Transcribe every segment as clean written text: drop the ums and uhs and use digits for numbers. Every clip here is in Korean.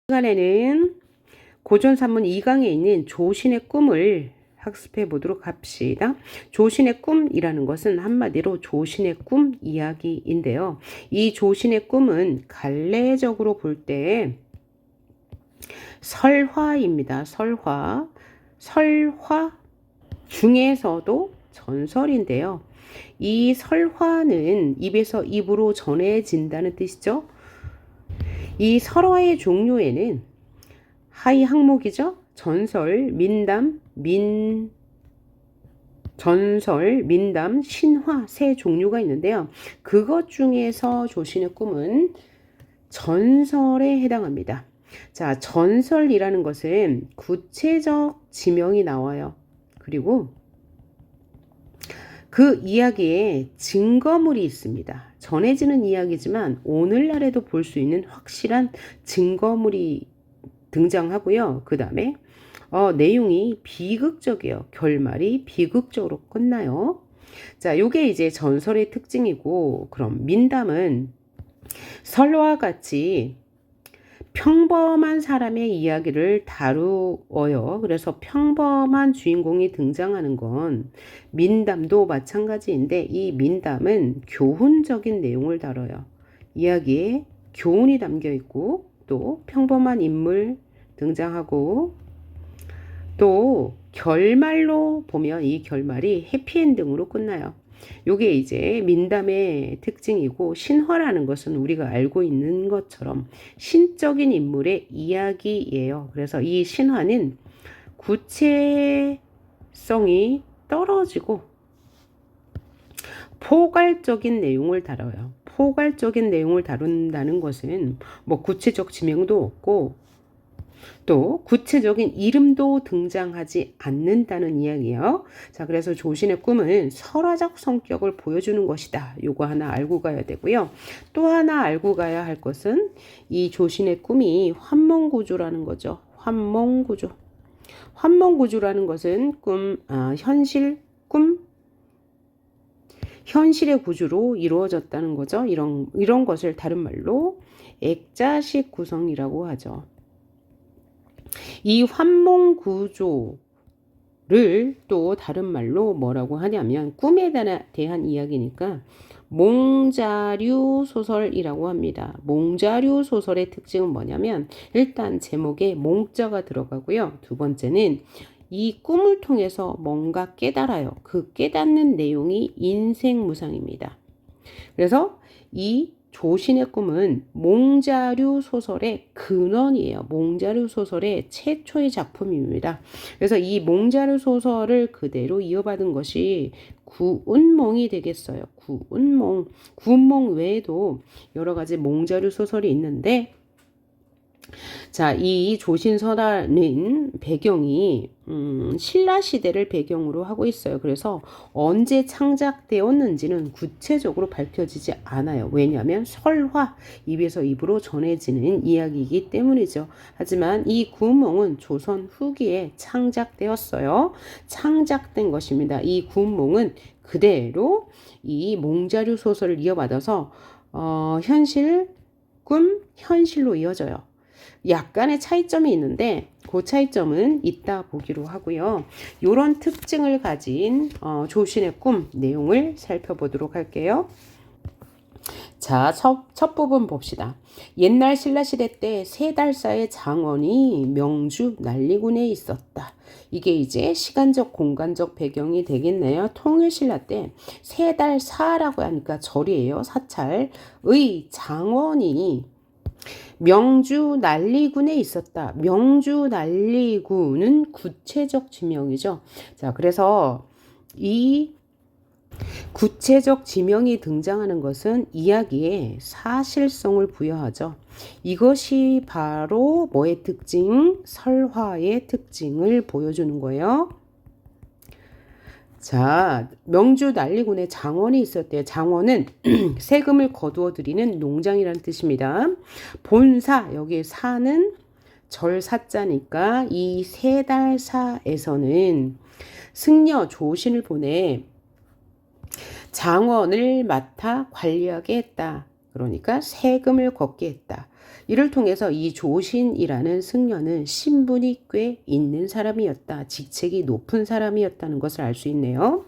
시간에는 고전산문 2강에 있는 조신의 꿈을 학습해 보도록 합시다. 조신의 꿈이라는 것은 한마디로 조신의 꿈 이야기인데요. 이 조신의 꿈은 갈래적으로 볼 때 설화입니다. 설화 중에서도 전설인데요. 이 설화는 입에서 입으로 전해진다는 뜻이죠. 이 설화의 종류에는 하이 항목이죠. 전설, 민담, 신화 세 종류가 있는데요. 그것 중에서 조신의 꿈은 전설에 해당합니다. 자, 전설이라는 것은 구체적 지명이 나와요. 그리고 그 이야기에 증거물이 있습니다. 전해지는 이야기지만 오늘날에도 볼 수 있는 확실한 증거물이 등장하고요. 그 다음에 내용이 비극적이에요. 결말이 비극적으로 끝나요. 자, 요게 이제 전설의 특징이고, 그럼 민담은 설화와 같이 평범한 사람의 이야기를 다루어요. 그래서 평범한 주인공이 등장하는 건 민담도 마찬가지인데, 이 민담은 교훈적인 내용을 다뤄요. 이야기에 교훈이 담겨 있고, 또 평범한 인물 등장하고, 또 결말로 보면 이 결말이 해피엔딩으로 끝나요. 요게 이제 민담의 특징이고, 신화라는 것은 우리가 알고 있는 것처럼 신적인 인물의 이야기예요. 그래서 이 신화는 구체성이 떨어지고 포괄적인 내용을 다뤄요. 포괄적인 내용을 다룬다는 것은 뭐 구체적 지명도 없고 또 구체적인 이름도 등장하지 않는다는 이야기예요. 자, 그래서 조신의 꿈은 설화적 성격을 보여주는 것이다. 요거 하나 알고 가야 되고요. 또 하나 알고 가야 할 것은 이 조신의 꿈이 환몽구조라는 거죠. 환몽구조. 환몽구조라는 것은 현실의 구조로 이루어졌다는 거죠. 이런 것을 다른 말로 액자식 구성이라고 하죠. 이 환몽 구조를 또 다른 말로 뭐라고 하냐면 꿈에 대한 이야기니까 몽자류 소설이라고 합니다. 몽자류 소설의 특징은 뭐냐면 일단 제목에 몽자가 들어가고요. 두 번째는 이 꿈을 통해서 뭔가 깨달아요. 그 깨닫는 내용이 인생무상입니다. 그래서 이 조신의 꿈은 몽자류 소설의 근원이에요. 몽자류 소설의 최초의 작품입니다. 그래서 이 몽자류 소설을 그대로 이어받은 것이 구운몽이 되겠어요. 구운몽 외에도 여러 가지 몽자류 소설이 있는데, 자, 이 조신설화는 배경이 신라 시대를 배경으로 하고 있어요. 그래서 언제 창작되었는지는 구체적으로 밝혀지지 않아요. 왜냐하면 설화, 입에서 입으로 전해지는 이야기이기 때문이죠. 하지만 이 구운몽은 조선 후기에 창작되었어요. 창작된 것입니다. 이 구운몽은 그대로 이 몽자류 소설을 이어받아서 현실로 이어져요. 약간의 차이점이 있는데 그 차이점은 이따 보기로 하고요. 이런 특징을 가진 조신의 꿈 내용을 살펴보도록 할게요. 자, 첫 부분 봅시다. 옛날 신라시대 때 세 달사의 장원이 명주 난리군에 있었다. 이게 이제 시간적 공간적 배경이 되겠네요. 통일신라 때 세 달사라고 하니까 절이에요. 사찰의 장원이 명주 난리군에 있었다. 명주 난리군은 구체적 지명이죠. 자, 그래서 이 구체적 지명이 등장하는 것은 이야기에 사실성을 부여하죠. 이것이 바로 뭐의 특징? 설화의 특징을 보여주는 거예요. 자, 명주 난리군에 장원이 있었대요. 장원은 세금을 거두어 드리는 농장이라는 뜻입니다. 본사, 여기 사는 절사자니까 이 세달사에서는 승려 조신을 보내 장원을 맡아 관리하게 했다. 그러니까 세금을 걷게 했다. 이를 통해서 이 조신이라는 승려는 신분이 꽤 있는 사람이었다. 직책이 높은 사람이었다는 것을 알 수 있네요.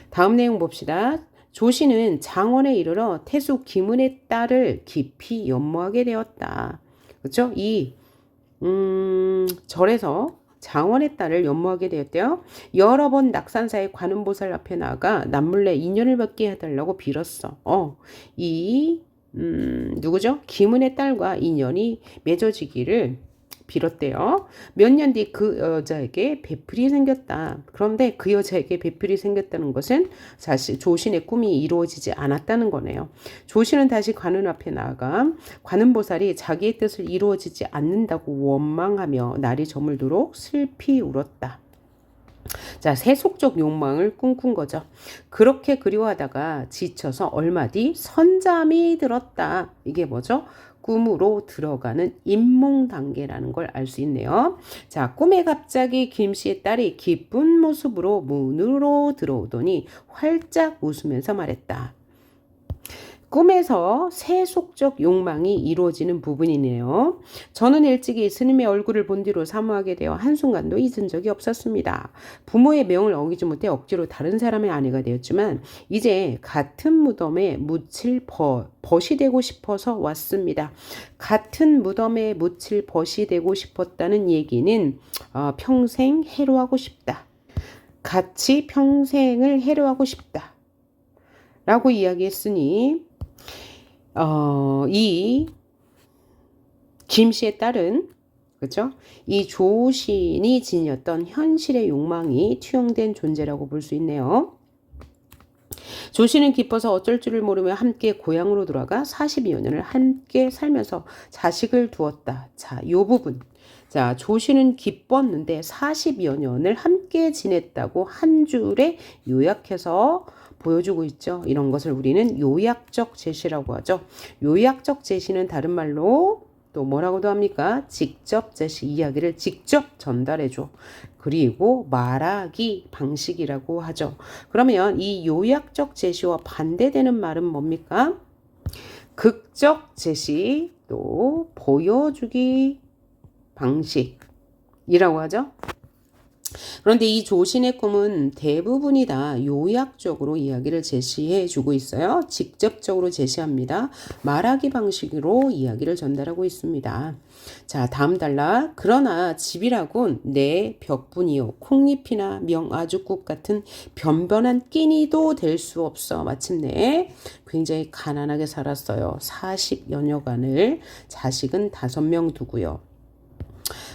다음 내용 봅시다. 조신은 장원에 이르러 태수 김은의 딸을 깊이 연모하게 되었다. 그렇죠? 이 절에서 장원의 딸을 연모하게 되었대요. 여러 번 낙산사의 관음보살 앞에 나가 남몰래 인연을 맺게 해달라고 빌었어. 누구죠? 김은의 딸과 인연이 맺어지기를 빌었대요. 몇 년 뒤 그 여자에게 배필이 생겼다. 그런데 그 여자에게 배필이 생겼다는 것은 사실 조신의 꿈이 이루어지지 않았다는 거네요. 조신은 다시 관음 앞에 나아가 관음보살이 자기의 뜻을 이루어지지 않는다고 원망하며 날이 저물도록 슬피 울었다. 자, 세속적 욕망을 꿈꾼 거죠. 그렇게 그리워하다가 지쳐서 얼마 뒤 선잠이 들었다. 이게 뭐죠? 꿈으로 들어가는 임몽 단계라는 걸 알 수 있네요. 자, 꿈에 갑자기 김씨의 딸이 기쁜 모습으로 문으로 들어오더니 활짝 웃으면서 말했다. 꿈에서 세속적 욕망이 이루어지는 부분이네요. 저는 일찍이 스님의 얼굴을 본 뒤로 사모하게 되어 한순간도 잊은 적이 없었습니다. 부모의 명을 어기지 못해 억지로 다른 사람의 아내가 되었지만 이제 같은 무덤에 묻힐 벗이 되고 싶어서 왔습니다. 같은 무덤에 묻힐 벗이 되고 싶었다는 얘기는 평생 해로하고 싶다. 같이 평생을 해로하고 싶다. 라고 이야기했으니 이 김씨의 딸은 그렇죠? 이 조신이 지녔던 현실의 욕망이 투영된 존재라고 볼 수 있네요. 조신은 기뻐서 어쩔 줄을 모르며 함께 고향으로 돌아가 42여 년을 함께 살면서 자식을 두었다. 자, 이 부분. 자, 조신은 기뻤는데 40여 년을 함께 지냈다고 한 줄에 요약해서 보여주고 있죠. 이런 것을 우리는 요약적 제시라고 하죠. 요약적 제시는 다른 말로 또 뭐라고도 합니까? 직접 제시, 이야기를 직접 전달해줘. 그리고 말하기 방식이라고 하죠. 그러면 이 요약적 제시와 반대되는 말은 뭡니까? 극적 제시, 또 보여주기 방식이라고 하죠. 그런데 이 조신의 꿈은 대부분이 다 요약적으로 이야기를 제시해 주고 있어요. 직접적으로 제시합니다. 말하기 방식으로 이야기를 전달하고 있습니다. 자, 다음 단락. 그러나 집이라곤 내 벽분이요 콩잎이나 명아죽국 같은 변변한 끼니도 될 수 없어. 마침내 굉장히 가난하게 살았어요. 40여 년간을. 자식은 5명 두고요.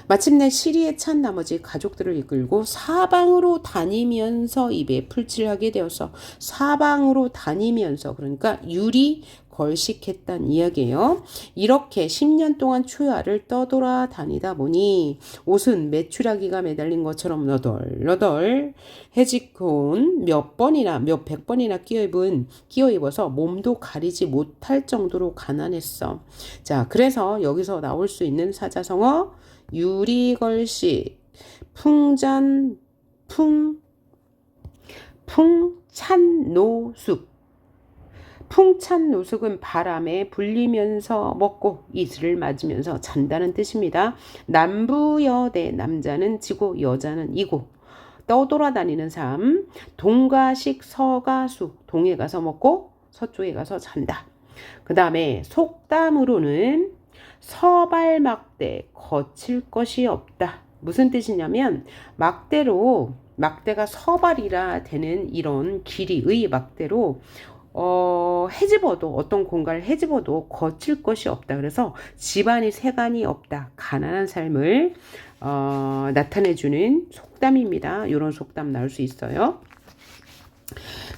마침내 시리에 찬 나머지 가족들을 이끌고 사방으로 다니면서 입에 풀칠하게 되어서 사방으로 다니면서 그러니까 유리 걸식했단 이야기예요. 이렇게 10년 동안 초야를 떠돌아 다니다 보니 옷은 메추라기가 매달린 것처럼 너덜너덜 해지콘 몇 백 번이나 끼어 입어서 몸도 가리지 못할 정도로 가난했어. 자, 그래서 여기서 나올 수 있는 사자성어 유리걸식, 풍찬노숙. 풍찬노숙은 바람에 불리면서 먹고 이슬을 맞으면서 잔다는 뜻입니다. 남부여대, 남자는 지고 여자는 이고. 떠돌아다니는 삶. 동가식 서가숙, 동에 가서 먹고 서쪽에 가서 잔다. 그 다음에 속담으로는 서발막대, 거칠 것이 없다. 무슨 뜻이냐면 막대가 서발이라 되는 이런 길이의 막대로 어떤 공간을 헤집어도 거칠 것이 없다. 그래서 집안이 세간이 없다. 가난한 삶을 나타내주는 속담입니다. 이런 속담 나올 수 있어요.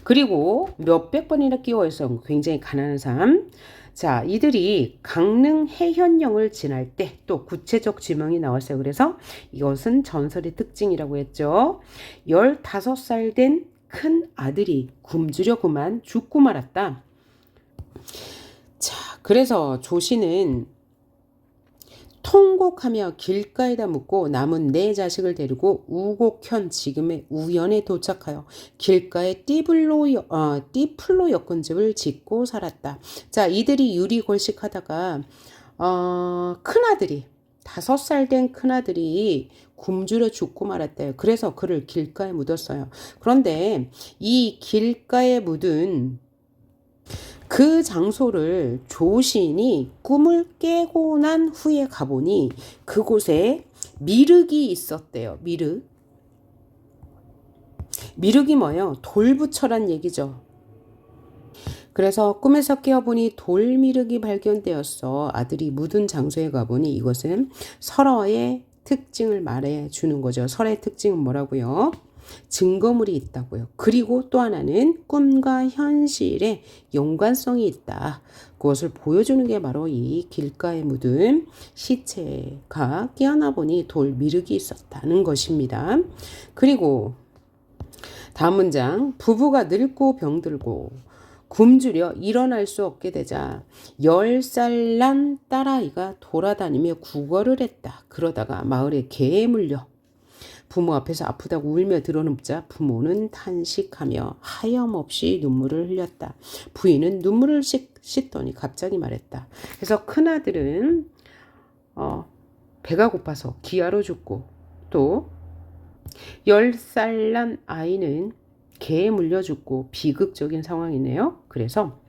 그리고 몇백 번이나 끼워서 굉장히 가난한 삶. 자, 이들이 강릉 해현령을 지날 때 또 구체적 지명이 나왔어요. 그래서 이것은 전설의 특징이라고 했죠. 15살 된 큰 아들이 굶주려 그만 죽고 말았다. 자, 그래서 조신은 통곡하며 길가에다 묻고 남은 네 자식을 데리고 우곡현 지금의 우연에 도착하여 길가에 띠풀로 엮은집을 짓고 살았다. 자, 이들이 유리골식하다가 큰아들이 5살 된 큰아들이 굶주려 죽고 말았대요. 그래서 그를 길가에 묻었어요. 그런데 이 길가에 묻은 그 장소를 조신이 꿈을 깨고 난 후에 가보니 그곳에 미륵이 있었대요. 미륵이 뭐예요? 돌부처란 얘기죠. 그래서 꿈에서 깨어보니 돌미륵이 발견되었어. 아들이 묻은 장소에 가보니 이것은 설화의 특징을 말해주는 거죠. 설의 특징은 뭐라고요? 증거물이 있다고요. 그리고 또 하나는 꿈과 현실의 연관성이 있다. 그것을 보여주는 게 바로 이 길가에 묻은 시체가 깨어나 보니 돌미륵이 있었다는 것입니다. 그리고 다음 문장. 부부가 늙고 병들고 굶주려 일어날 수 없게 되자 10살 난 딸아이가 돌아다니며 구걸을 했다. 그러다가 마을에 개에 물려 부모 앞에서 아프다고 울며 드러눕자 부모는 탄식하며 하염없이 눈물을 흘렸다. 부인은 눈물을 씻더니 갑자기 말했다. 그래서 큰아들은 배가 고파서 기아로 죽고 또 10살 난 아이는 개에 물려 죽고 비극적인 상황이네요. 그래서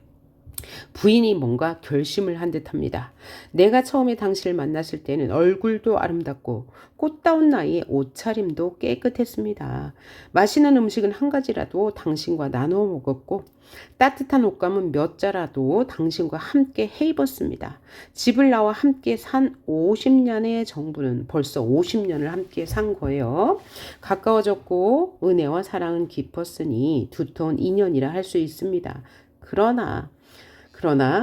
부인이 뭔가 결심을 한 듯합니다. 내가 처음에 당신을 만났을 때는 얼굴도 아름답고 꽃다운 나이에 옷차림도 깨끗했습니다. 맛있는 음식은 한 가지라도 당신과 나누어 먹었고 따뜻한 옷감은 몇 자라도 당신과 함께 해 입었습니다. 집을 나와 함께 산 50년의 정부는 벌써 50년을 함께 산 거예요. 가까워졌고 은혜와 사랑은 깊었으니 두터운 인연이라 할 수 있습니다. 그러나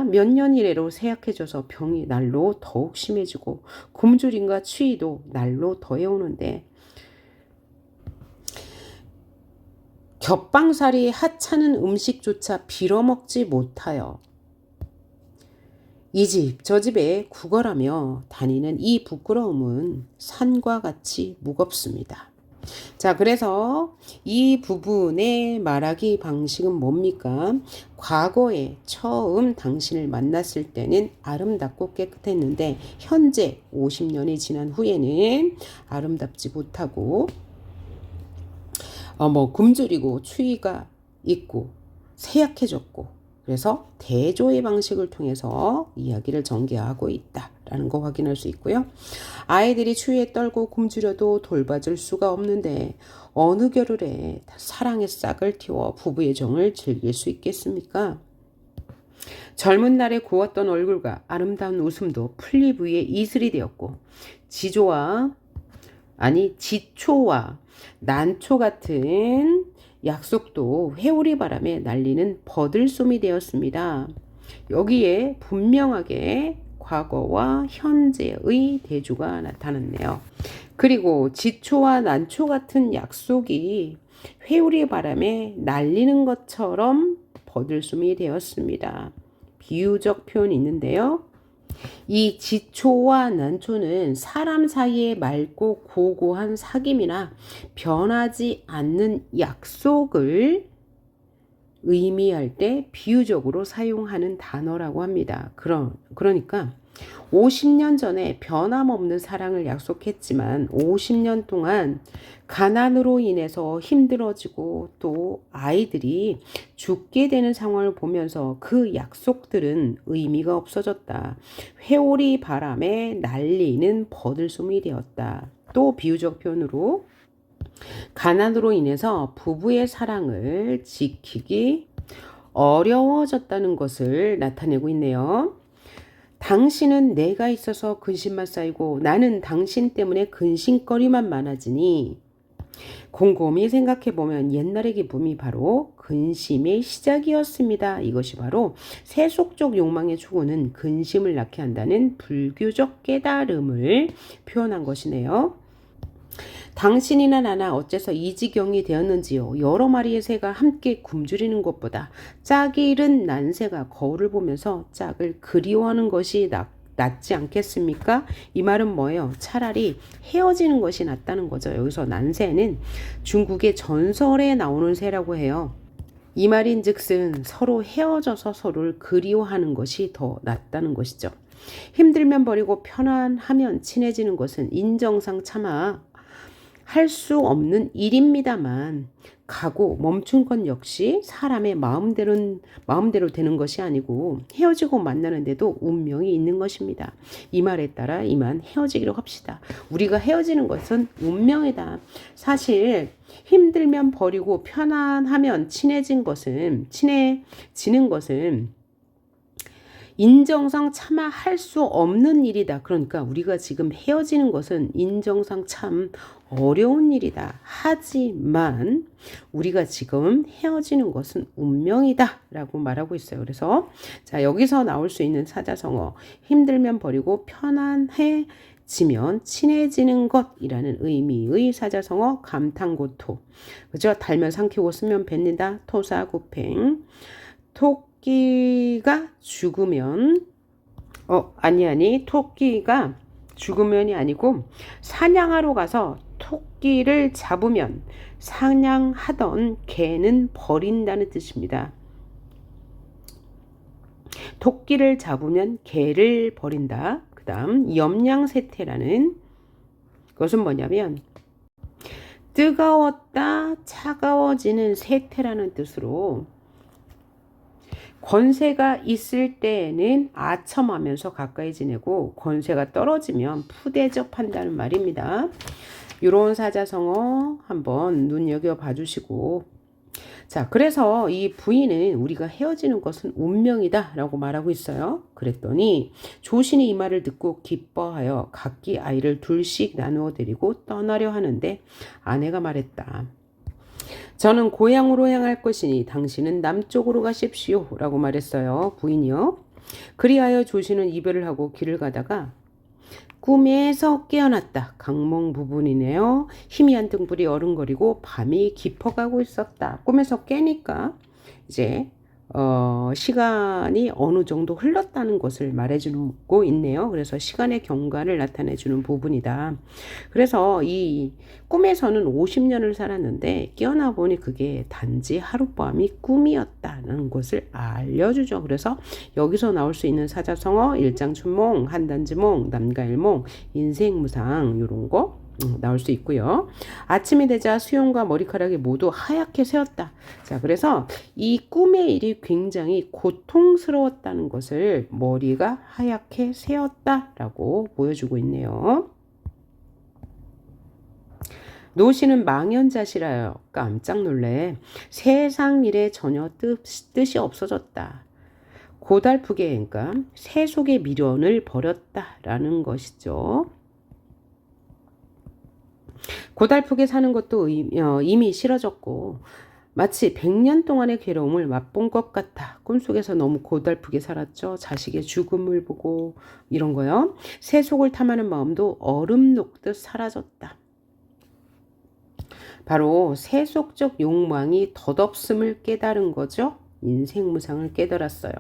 몇 년 이래로 쇠약해져서 병이 날로 더욱 심해지고 굶주림과 추위도 날로 더해오는데 겹방살이 하찮은 음식조차 빌어먹지 못하여 이 집 저 집에 구걸하며 다니는 이 부끄러움은 산과 같이 무겁습니다. 자, 그래서 이 부분의 말하기 방식은 뭡니까? 과거에 처음 당신을 만났을 때는 아름답고 깨끗했는데 현재 50년이 지난 후에는 아름답지 못하고 굶주리고 추위가 있고 쇠약해졌고 그래서 대조의 방식을 통해서 이야기를 전개하고 있다라는 거 확인할 수 있고요. 아이들이 추위에 떨고 굶주려도 돌봐줄 수가 없는데 어느 겨울에 사랑의 싹을 틔워 부부의 정을 즐길 수 있겠습니까? 젊은 날에 고웠던 얼굴과 아름다운 웃음도 풀잎 위에 이슬이 되었고 지초와 난초 같은 약속도 회오리 바람에 날리는 버들솜이 되었습니다. 여기에 분명하게 과거와 현재의 대조가 나타났네요. 그리고 지초와 난초 같은 약속이 회오리 바람에 날리는 것처럼 버들솜이 되었습니다. 비유적 표현이 있는데요. 이 지초와 난초는 사람 사이의 맑고 고고한 사귐이나 변하지 않는 약속을 의미할 때 비유적으로 사용하는 단어라고 합니다. 그러니까 50년 전에 변함없는 사랑을 약속했지만 50년 동안 가난으로 인해서 힘들어지고 또 아이들이 죽게 되는 상황을 보면서 그 약속들은 의미가 없어졌다. 회오리 바람에 날리는 버들솜이 되었다. 또 비유적 표현으로 가난으로 인해서 부부의 사랑을 지키기 어려워졌다는 것을 나타내고 있네요. 당신은 내가 있어서 근심만 쌓이고 나는 당신 때문에 근심거리만 많아지니 곰곰이 생각해보면 옛날의 기쁨이 바로 근심의 시작이었습니다. 이것이 바로 세속적 욕망의 추구는 근심을 낳게 한다는 불교적 깨달음을 표현한 것이네요. 당신이나 나나 어째서 이 지경이 되었는지요. 여러 마리의 새가 함께 굶주리는 것보다 짝이 잃은 난새가 거울을 보면서 짝을 그리워하는 것이 낫지 않겠습니까? 이 말은 뭐예요? 차라리 헤어지는 것이 낫다는 거죠. 여기서 난새는 중국의 전설에 나오는 새라고 해요. 이 말인즉슨 서로 헤어져서 서로를 그리워하는 것이 더 낫다는 것이죠. 힘들면 버리고 편안하면 친해지는 것은 인정상 차마 할 수 없는 일입니다만 가고 멈춘 건 역시 사람의 마음대로 되는 것이 아니고 헤어지고 만나는데도 운명이 있는 것입니다. 이 말에 따라 이만 헤어지기로 합시다. 우리가 헤어지는 것은 운명이다. 사실 힘들면 버리고 편안하면 친해지는 것은 인정상 차마 할 수 없는 일이다. 그러니까 우리가 지금 헤어지는 것은 인정상 참 어려운 일이다. 하지만 우리가 지금 헤어지는 것은 운명이다 라고 말하고 있어요. 그래서 자, 여기서 나올 수 있는 사자성어, 힘들면 버리고 편안해지면 친해지는 것이라는 의미의 사자성어 감탄고토. 그죠? 달면 삼키고 쓰면 뱉는다. 토사구팽. 토끼가 죽으면 토끼가 죽으면이 아니고 사냥하러 가서 토끼를 잡으면 사냥하던 개는 버린다는 뜻입니다. 토끼를 잡으면 개를 버린다. 그 다음 염량세태라는 것은 뭐냐면 뜨거웠다 차가워지는 세태라는 뜻으로 권세가 있을 때에는 아첨하면서 가까이 지내고 권세가 떨어지면 푸대접한다는 말입니다. 이런 사자성어 한번 눈여겨봐 주시고, 자, 그래서 이 부인은 우리가 헤어지는 것은 운명이다 라고 말하고 있어요. 그랬더니 조신이 이 말을 듣고 기뻐하여 각기 아이를 둘씩 나누어 드리고 떠나려 하는데 아내가 말했다. 저는 고향으로 향할 것이니 당신은 남쪽으로 가십시오 라고 말했어요. 부인이요. 그리하여 조신은 이별을 하고 길을 가다가 꿈에서 깨어났다. 강몽 부분이네요. 희미한 등불이 어른거리고 밤이 깊어가고 있었다. 꿈에서 깨니까 이제 시간이 어느 정도 흘렀다는 것을 말해주고 있네요. 그래서 시간의 경과를 나타내주는 부분이다. 그래서 이 꿈에서는 50년을 살았는데 깨어나 보니 그게 단지 하룻밤이 꿈이었다는 것을 알려주죠. 그래서 여기서 나올 수 있는 사자성어 일장춘몽, 한단지몽, 남가일몽, 인생무상 이런 거 나올 수 있고요. 아침이 되자 수염과 머리카락이 모두 하얗게 새었다. 자, 그래서 이 꿈의 일이 굉장히 고통스러웠다는 것을 머리가 하얗게 새었다라고 보여주고 있네요. 노씨는 망연자실하여 깜짝 놀래 세상 일에 전혀 뜻이 없어졌다. 고달프게 그러니까 세속의 미련을 버렸다라는 것이죠. 고달프게 사는 것도 이미 싫어졌고 마치 100년 동안의 괴로움을 맛본 것 같아. 꿈속에서 너무 고달프게 살았죠. 자식의 죽음을 보고 이런 거요. 세속을 탐하는 마음도 얼음 녹듯 사라졌다. 바로 세속적 욕망이 덧없음을 깨달은 거죠. 인생무상을 깨달았어요.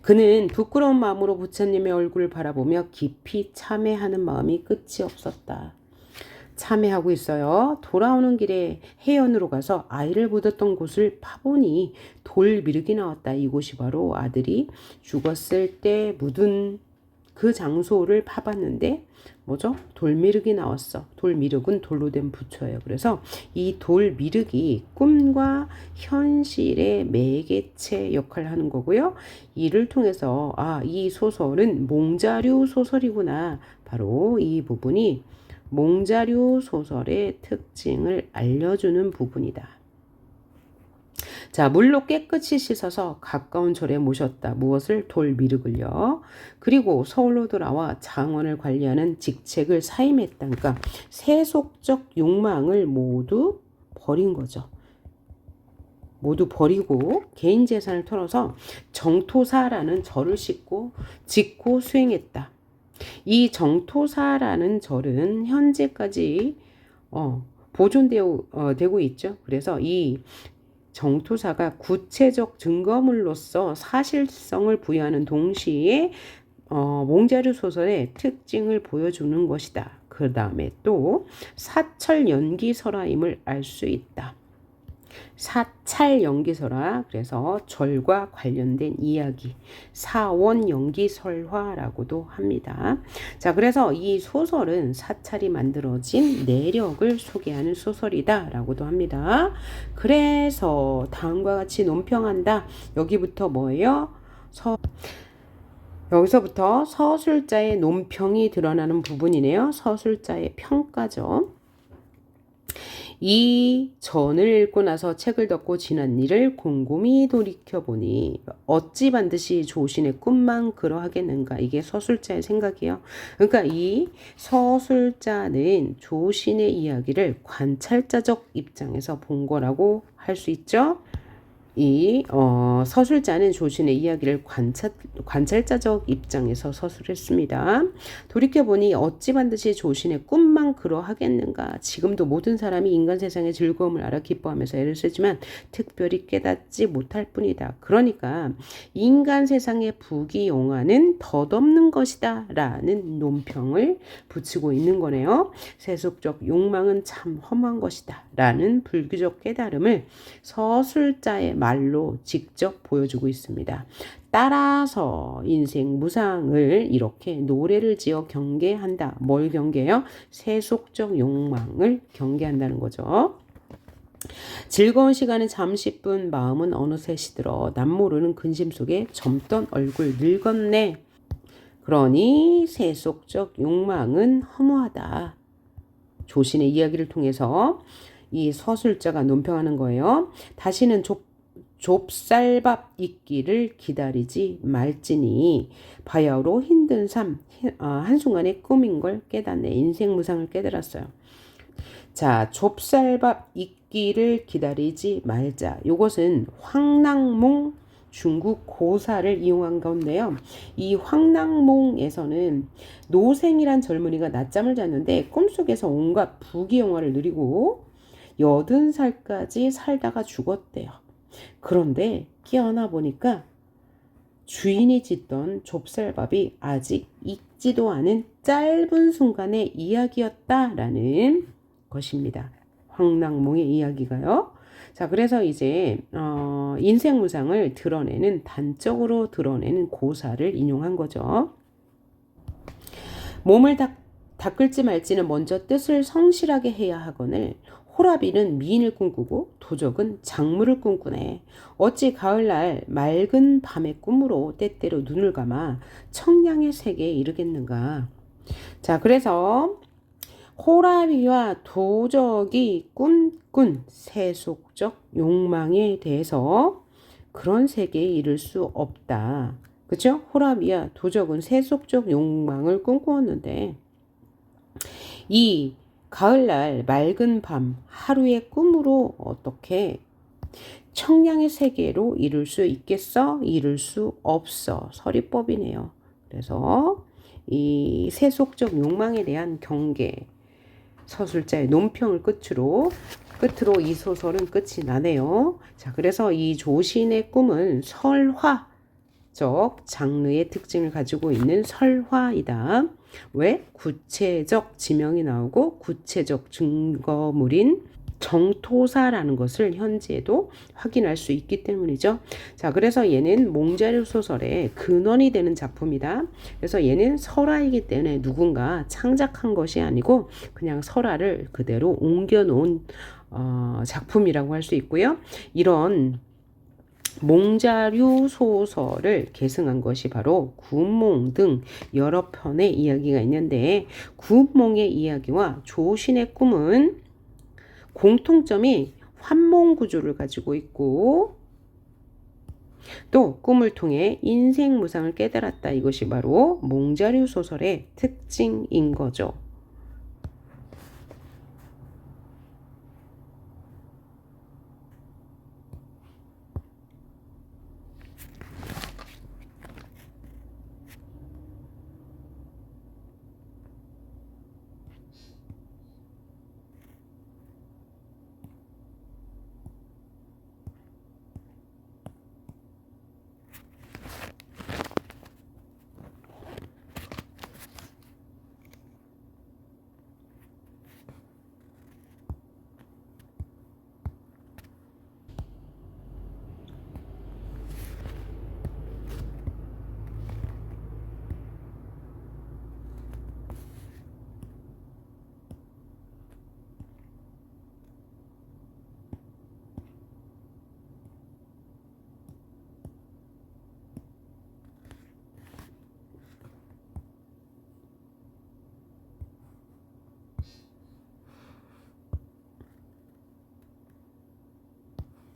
그는 부끄러운 마음으로 부처님의 얼굴을 바라보며 깊이 참회하는 마음이 끝이 없었다. 참회하고 있어요. 돌아오는 길에 해연으로 가서 아이를 묻었던 곳을 파보니 돌미륵이 나왔다. 이곳이 바로 아들이 죽었을 때 묻은 그 장소를 파봤는데 뭐죠? 돌미륵이 나왔어. 돌미륵은 돌로 된 부처예요. 그래서 이 돌미륵이 꿈과 현실의 매개체 역할을 하는 거고요. 이를 통해서 이 소설은 몽자류 소설이구나. 바로 이 부분이 몽자류 소설의 특징을 알려주는 부분이다. 자, 물로 깨끗이 씻어서 가까운 절에 모셨다. 무엇을? 돌미륵을요. 그리고 서울로 돌아와 장원을 관리하는 직책을 사임했다. 그러니까 세속적 욕망을 모두 버린 거죠. 모두 버리고 개인 재산을 털어서 정토사라는 절을 짓고 수행했다. 이 정토사라는 절은 현재까지 보존되고 있죠. 그래서 이 정토사가 구체적 증거물로서 사실성을 부여하는 동시에 몽자류 소설의 특징을 보여주는 것이다. 그 다음에 또 사철 연기설화임을 알 수 있다. 사찰 연기설화, 그래서 절과 관련된 이야기, 사원 연기설화라고도 합니다. 자, 그래서 이 소설은 사찰이 만들어진 내력을 소개하는 소설이다라고도 합니다. 그래서 다음과 같이 논평한다. 여기부터 뭐예요? 여기서부터 서술자의 논평이 드러나는 부분이네요. 서술자의 평가죠. 이 전을 읽고 나서 책을 덮고 지난 일을 곰곰이 돌이켜보니 어찌 반드시 조신의 꿈만 그러하겠는가. 이게 서술자의 생각이에요. 그러니까 이 서술자는 조신의 이야기를 관찰자적 입장에서 본 거라고 할 수 있죠. 이 서술자는 조신의 이야기를 관찰자적 입장에서 서술했습니다. 돌이켜보니 어찌 반드시 조신의 꿈만 그러하겠는가. 지금도 모든 사람이 인간 세상의 즐거움을 알아 기뻐하면서 애를 쓰지만 특별히 깨닫지 못할 뿐이다. 그러니까 인간 세상의 부귀영화는 덧없는 것이다 라는 논평을 붙이고 있는 거네요. 세속적 욕망은 참 험한 것이다 라는 불교적 깨달음을 서술자의 말로 직접 보여주고 있습니다. 따라서 인생 무상을 이렇게 노래를 지어 경계한다. 뭘 경계해요? 세속적 욕망을 경계한다는 거죠. 즐거운 시간은 잠시뿐 마음은 어느새 시들어 남모르는 근심 속에 젊던 얼굴 늙었네. 그러니 세속적 욕망은 허무하다. 조신의 이야기를 통해서 이 서술자가 논평하는 거예요. 다시는 좁쌀밥 있기를 기다리지 말지니 바야흐로 힘든 삶 한순간의 꿈인 걸 깨닫네. 인생 무상을 깨달았어요. 자, 좁쌀밥 있기를 기다리지 말자. 이것은 황낭몽 중국 고사를 이용한 건데요. 이 황낭몽에서는 노생이란 젊은이가 낮잠을 잤는데 꿈속에서 온갖 부귀영화를 누리고 80살까지 살다가 죽었대요. 그런데 깨어나 보니까 주인이 짓던 좁쌀밥이 아직 익지도 않은 짧은 순간의 이야기였다라는 것입니다. 황낭몽의 이야기가요. 자, 그래서 이제 인생 무상을 드러내는 단적으로 드러내는 고사를 인용한 거죠. 몸을 닦을지 말지는 먼저 뜻을 성실하게 해야 하거늘 호라비는 미인을 꿈꾸고 도적은 작물을 꿈꾸네. 어찌 가을날 맑은 밤의 꿈으로 때때로 눈을 감아 청량의 세계에 이르겠는가. 자, 그래서 호라비와 도적이 꿈꾼 세속적 욕망에 대해서 그런 세계에 이를 수 없다. 그렇죠? 호라비와 도적은 세속적 욕망을 꿈꾸었는데 이 가을날 맑은 밤 하루의 꿈으로 어떻게 청량의 세계로 이룰 수 있겠어? 이룰 수 없어. 서리법이네요. 그래서 이 세속적 욕망에 대한 경계 서술자의 논평을 끝으로 이 소설은 끝이 나네요. 자, 그래서 이 조신의 꿈은 설화적 장르의 특징을 가지고 있는 설화이다. 왜? 구체적 지명이 나오고 구체적 증거물인 정토사라는 것을 현재에도 확인할 수 있기 때문이죠. 자, 그래서 얘는 몽자류 소설의 근원이 되는 작품이다. 그래서 얘는 설화이기 때문에 누군가 창작한 것이 아니고 그냥 설화를 그대로 옮겨놓은 작품이라고 할 수 있고요. 이런 몽자류 소설을 계승한 것이 바로 구몽 등 여러 편의 이야기가 있는데 구몽의 이야기와 조신의 꿈은 공통점이 환몽 구조를 가지고 있고 또 꿈을 통해 인생 무상을 깨달았다. 이것이 바로 몽자류 소설의 특징인 거죠.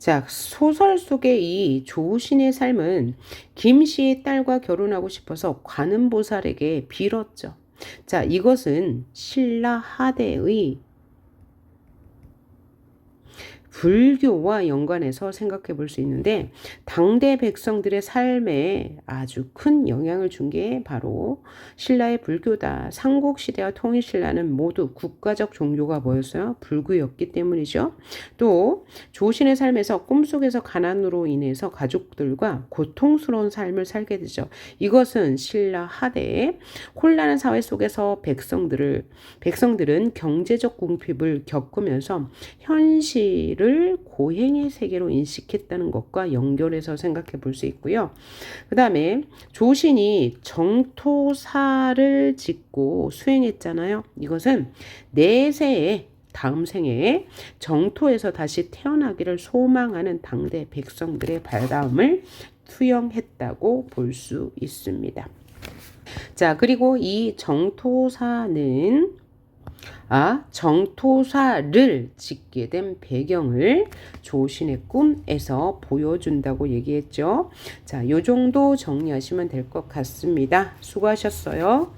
자, 소설 속의 이 조신의 삶은 김씨의 딸과 결혼하고 싶어서 관음보살에게 빌었죠. 자, 이것은 신라 하대의 불교와 연관해서 생각해 볼 수 있는데, 당대 백성들의 삶에 아주 큰 영향을 준 게 바로 신라의 불교다. 삼국시대와 통일신라는 모두 국가적 종교가 뭐였어요? 불교였기 때문이죠. 또 조신의 삶에서 꿈속에서 가난으로 인해서 가족들과 고통스러운 삶을 살게 되죠. 이것은 신라 하대의 혼란한 사회 속에서 백성들은 경제적 궁핍을 겪으면서 현실을 고행의 세계로 인식했다는 것과 연결해서 생각해 볼 수 있고요. 그 다음에 조신이 정토사를 짓고 수행했잖아요. 이것은 내세에 다음 생에 정토에서 다시 태어나기를 소망하는 당대 백성들의 발담을 투영했다고 볼 수 있습니다. 자, 그리고 이 정토사를 짓게 된 배경을 조신의 꿈에서 보여준다고 얘기했죠. 자, 요 정도 정리하시면 될 것 같습니다. 수고하셨어요.